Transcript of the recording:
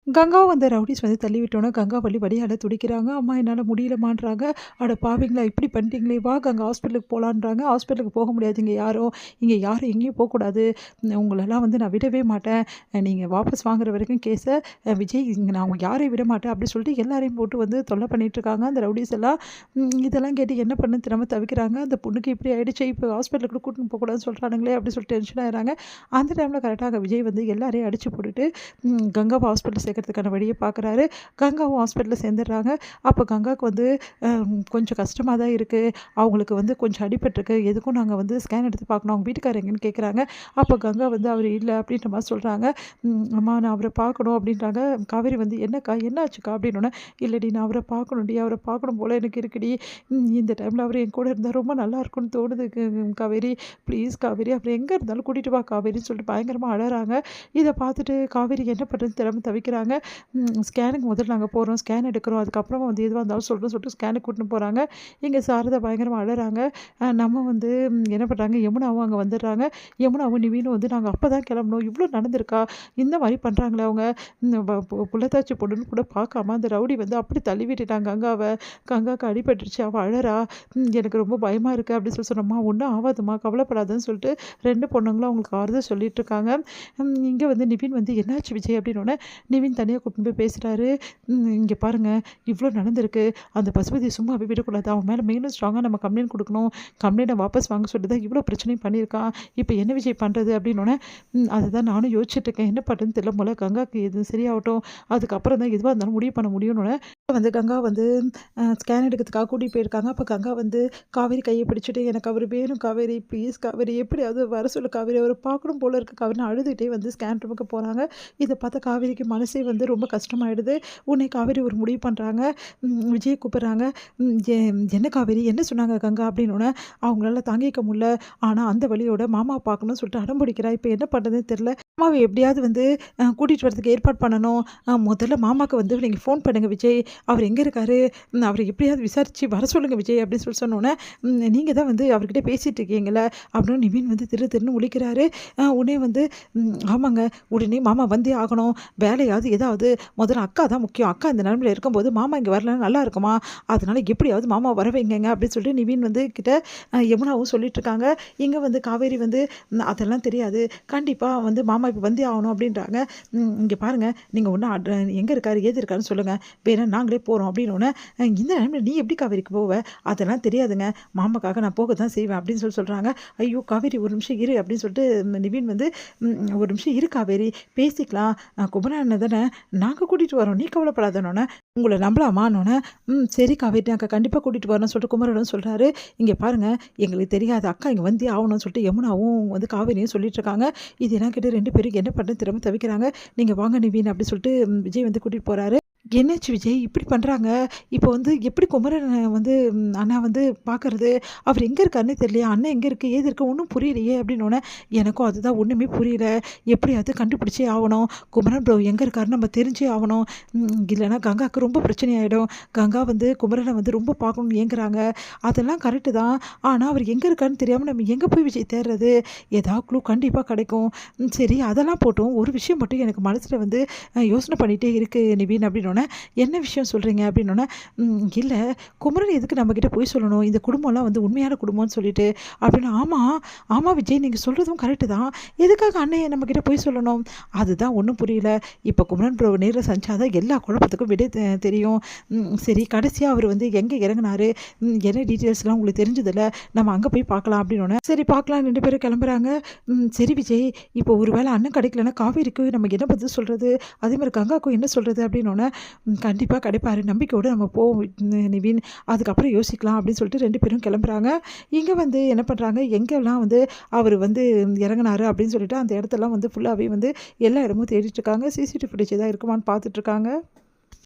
கங்காவும் அந்த ரவுடிஸ் வந்து தள்ளி விட்டோன்னே கங்கா வலியால துடிக்கிறாங்க. அம்மா என்னால முடியலம்மான்றாங்க. அட பாவிங்களா! இப்படி பண்ணிட்டீங்களே! வா கங்கா ஹாஸ்பிட்டலுக்கு போலான்றாங்க. ஹாஸ்பிட்டலுக்கு போக முடியாது இங்க யாரும். இங்க யாரும் எங்கேயும் போக்கூடாது. உங்களெல்லாம் வந்து நான் விடவே மாட்டேன். நீங்க வாபஸ் வாங்குற வரைக்கும் கேஸ விஜய் இங்க நான் உங்க யாரையும் விட மாட்டேன் அப்படி சொல்லிட்டு எல்லாரையும் போட்டு வந்து தொல்லை பண்ணிட்டுருக்காங்க அந்த ரவுடிஸ் எல்லாம். இதெல்லாம் கேட்டு என்ன பண்ண தெரியாம தவிக்கிறாங்க. அந்த பொண்ணுக்கு இப்படி ஆயிடுச்சு. இப்போ ஹாஸ்பிட்டலுக்கு கூட கூட்டின்னு போகக்கூடாதுன்னு சொல்றானுங்களே! அப்படி சொல்லிட்டு டென்ஷன் ஆயிடுறாங்க. அந்த டைம்ல கரெக்ட்டா அங்க விஜய் வந்து எல்லாரையும் அடிச்சு போட்டுட்டு கங்காவ ஹாஸ்பிட்டல் சேர்க்கறதுக்கான வழிய பார்க்குறாரு. கங்காவும் ஹாஸ்பிட்டல்ல சேர்ந்துடுறாங்க. அப்போ கங்காவுக்கு வந்து கொஞ்சம் கஷ்டமா தான் இருக்கு. அவங்களுக்கு வந்து கொஞ்சம் அடிபட்டுருக்கு. எதுக்கும் நாங்க வந்து ஸ்கேன் எடுத்து பார்க்கணும். அவங்க வீட்டுக்காரர் எங்கேன்னு கேட்குறாங்க. அப்போ கங்கா வந்து அவர் இல்ல அப்படின்ற மாரி சொல்றாங்க. அம்மா நான் அவர பார்க்கணும் அப்படின்றாங்க. காவேரி வந்து என்னக்கா என்னாச்சுக்கா அப்படின்னோனே, இல்லடி நான் அவர பார்க்கணும்டி. அவர பார்க்கணும் போல எனக்கு இருக்குடி. இந்த டைம்ல அவரு என் கூட இருந்தா ரொம்ப நல்லா இருக்கும்னு தோணுது காவேரி. ப்ளீஸ் காவேரி அவர எங்க இருந்தாலும் கூட்டிட்டு வா காவேரின்னு சொல்லிட்டு பயங்கரமா அழறாங்க. இத பார்த்துட்டு காவேரி என்ன பண்ணுறதுன்னு தெரியாம தவிக்கிறாங்க. ஸ்கேனுக்கு முதல்ல நாங்க போறோம். ஸ்கேன் எடுக்கிறோம். அதுக்கப்புறமா வந்து எதுவா இருந்தாலும் சொல்றோம்னு சொல்லிட்டு ஸ்கேனுக்கு கூட்டின்னு போறாங்க. இங்க சாரதா பயங்கரமா அழறாங்க. நம்ம வந்து என்ன பண்றாங்க, யமுனாவும் அங்க வந்துடுறாங்க. யமுனாவும் நிவினும் வந்து நாங்க அப்பதான் கிளம்புனோம். இவ்ளோ நடந்திருக்கா? இந்த மாரி பண்றாங்களே அவங்க. இந்த புள்ளத்தாச்சி பொண்ணுன்னு கூட பார்க்காம அந்த ரவுடி வந்து அப்படி தள்ளி விட்டுட்டாங்க கங்காவ. கங்காவுக்கு அடிபட்டுருச்சு. அவ அழறா. எனக்கு ரொம்ப பயமா இருக்கு அப்படின்னு சொல்லி சொன்னோம்மா, ஒண்ணும் ஆவாதும்மா கவலைப்படாதன்னு சொல்லிட்டு 2 பொண்ணுங்களும் அவங்களுக்கு ஆறுதல் சொல்லிட்டு இருக்காங்க. இங்க வந்து நிவின் வந்து என்னாச்சு விஜய் அப்படின்னோடனே நிவின் தனியா கூட்டின்னு போய் பேசுறாரு. இங்க பாருங்க இவ்ளோ நடந்திருக்கு. அந்த பசுபதிய சும்மாவே விடக்கூடாது. அவன் மேல மேலும் ஸ்ட்ராங்கா நம்ம கம்ப்ளைண்ட் குடுக்கணும். கம்ப்ளைண்ட்ட வாபஸ் வாங்க சொல்லிட்டு தான் இவ்ளோ பிரச்சனையும் பண்ணியிருக்கான். இப்ப என்ன விஜய் பண்றது அப்படின்னோனே, அதுதான் நானும் யோசிச்சுட்டு இருக்கேன். என்ன பண்றதுன்னு தெரியல போல. கங்காக்கு இது சரியாகட்டும். அதுக்கப்புறம் தான் எதுவா இருந்தாலும் முடிவு பண்ண முடியும்னோனே வந்து கங்கா வந்து ஸ்கேன் எடுக்கிறதுக்காக கூட்டிட்டு போயிருக்காங்க. அப்ப கங்கா வந்து காவேரி கைய பிடிச்சுட்டு, "எனக்கு அவரு வேணும் காவேரி. ப்ளீஸ் காவேரி எப்படியாவது வர சொல்லு காவேரி. அவர பார்க்கணும் போல இருக்கு காவேரின்னு" அழுதுகிட்டே வந்து ஸ்கேன் ரூமுக்கு போறாங்க. இத பார்த்த காவேரிக்கு மனசே வந்து ரொம்ப கஷ்டமாயிடுது. உடனே காவேரி ஒரு முடிவு பண்றாங்க. விஜய கூப்பிடுறாங்க. "என்ன காவேரி என்ன சொன்னாங்க கங்கா?" அப்படின்னோனே, அவங்களால தாங்கிக்க முடியல. ஆனா அந்த வலியோட மாமாவ பார்க்கணும்னு சொல்லிட்டு அடம் பிடிக்கிறா. இப்ப என்ன பண்றதுன்னு தெரியல. மாமாவ எப்படியாவது வந்து கூட்டிட்டு வரதுக்கு ஏற்பாடு பண்ணணும். முதல்ல மாமாக்கு வந்து நீங்க ஃபோன் பண்ணுங்க விஜய். அவர் எங்க இருக்காரு? அவர எப்படியாவது விசாரிச்சு வர சொல்லுங்க விஜய் அப்படின்னு சொல்லி சொன்னோனே, நீங்க தான் வந்து அவர்கிட்ட பேசிட்டு இருக்கீங்கல்ல அப்படின்னு நிவின் வந்து திரு திருன்னு முழிக்கிறாரு. உடனே வந்து ஆமாங்க. உடனே மாமா வந்தே ஆகணும். வேலையாவது ஏதாவது முதல்ல அக்கா தான் முக்கியம். அக்கா இந்த நிலைமையில இருக்கும்போது மாமா இங்க வரலன்னா நல்லா இருக்குமா? அதனால எப்படியாவது மாமாவ வர வைங்கங்க அப்படின்னு சொல்லிட்டு நிவின் வந்து கிட்ட யமுனாவும் சொல்லிட்டு இருக்காங்க. இங்க வந்து காவேரி வந்து அதெல்லாம் தெரியாது. கண்டிப்பா வந்து மாமா இப்ப வந்தே ஆகணும் அப்படின்றாங்க. இங்க பாருங்க நீங்க ஒண்ணு எங்க இருக்காரு? ஏது இருக்காருன்னு சொல்லுங்க. வேணா நாங்களே போறோம் அப்படின்னோனே, இந்த நிலைமையில நீ எப்படி காவேரிக்கு போவ? அதெல்லாம் தெரியாதுங்க. மாமாக்காக நான் போக தான் செய்வேன் அப்படின்னு சொல்றாங்க. ஐயோ! காவேரி ஒரு நிமிஷம் இரு அப்படின்னு சொல்லிட்டு நிவின் வந்து ஒரு நிமிஷம் இரு காவேரி பேசிக்கலாம். குமரன் அண்ணன் தானே நாங்க கூட்டிட்டு வரோம். நீ கவலைப்படாதன்னோனே, உங்கள நம்பலாமான்னோனே, சரி காவேரி நாங்க கண்டிப்பா கூட்டிட்டு வரோம்னு சொல்லிட்டு குமரனும் சொல்றாரு. இங்க பாருங்க எங்களுக்கு தெரியாது. அக்கா இங்க வந்தே ஆகணும்னு சொல்லிட்டு யமுனாவும் வந்து காவேரியும் சொல்லிட்டு இருக்காங்க. இதெல்லாம் கேட்டு 2 பேரும் என்ன பண்றதுன்னு தெரியாம தவிக்கிறாங்க. நீங்க வாங்க நிவின் அப்படி சொல்லிட்டு விஜய் வந்து கூட்டிட்டு போறாரு. என்னாச்சு விஜய் இப்படி பண்றாங்க? இப்போ வந்து எப்படி குமரன் வந்து அண்ணா வந்து பார்க்கறது? அவர் எங்க இருக்காருன்னே தெரியலையே! அண்ணன் எங்க இருக்கு? ஏது இருக்கு? ஒண்ணும் புரியலையே! அப்படின்னோனே, எனக்கும் அதுதான் ஒண்ணுமே புரியல. எப்படியாவது கண்டுபிடிச்சே ஆவணும். குமரன் ப்ரோ எங்க இருக்காருன்னு நம்ம தெரிஞ்சே ஆவணும். இல்லன்னா கங்காவுக்கு ரொம்ப பிரச்சனை ஆயிடும். கங்கா வந்து குமரன வந்து ரொம்ப பார்க்கணும்னு ஏங்குறாங்க. அதெல்லாம் கரெக்ட்டு தான். ஆனா அவர் எங்க இருக்காருன்னு தெரியாம நம்ம எங்க போய் விஜய் தேடுறது? ஏதாவது க்ளூ கண்டிப்பா கிடைக்கும். சரி அதெல்லாம் போட்டும். ஒரு விஷயம் மட்டும் எனக்கு மனசுல வந்து யோசனை பண்ணிட்டே இருக்கு நிவின் அப்படின்னோனே, என்ன விஷயம் சொல்றீங்க? அப்படின்னோனே, இல்ல குமரன் எதுக்கு நம்மகிட்ட பொய் சொல்லணும்? இந்த குடும்பம்லாம் வந்து உண்மையான குடும்பம்னு சொல்லிட்டு அப்படின்னு. ஆமா, ஆமா விஜய் நீங்க சொல்றதும் கரெக்ட்டு தான். எதுக்காக அண்ணன் நம்மகிட்ட பொய் சொல்லணும்? அதுதான் ஒண்ணும் புரியல. இப்ப குமரன் ப்ரோ நேர்ல சந்திச்சாதான் எல்லா குழப்பத்துக்கும் விடை தெரியும். சரி கடைசியா அவர் வந்து எங்க இறங்குனாரு? என்ன டீட்டெயில்ஸ்லாம் உங்களுக்கு தெரிஞ்சதில்ல. நம்ம அங்க போய் பார்க்கலாம் அப்படின்னோனே, சரி பார்க்கலாம் 2 பேரும் கிளம்புறாங்க. சரி விஜய் இப்போ ஒருவேளை அண்ணன் கிடைக்கலன்னா காவேரிக்கு நம்ம என்ன பதில் சொல்றது? அதே மாதிரி கங்காவுக்கும் என்ன சொல்றது? அப்படின்னோனே, கண்டிப்பா கிடைப்பாரு. நம்பிக்கையோட நம்ம போவோம் நிவின். அதுக்கப்புறம் யோசிக்கலாம் அப்படின்னு சொல்லிட்டு 2 பேரும் கிளம்புறாங்க. இங்க வந்து என்ன பண்றாங்க, எங்கெல்லாம் வந்து அவரு வந்து இறங்குனாரு அப்படின்னு சொல்லிட்டு அந்த இடத்தெல்லாம் வந்து ஃபுல்லாவே வந்து எல்லா இடமும் தேடிட்டு இருக்காங்க. சிசிடிவி ஃபுட்டேஜ் ஏதாவது இருக்குமான்னு பார்த்துட்டு இருக்காங்க.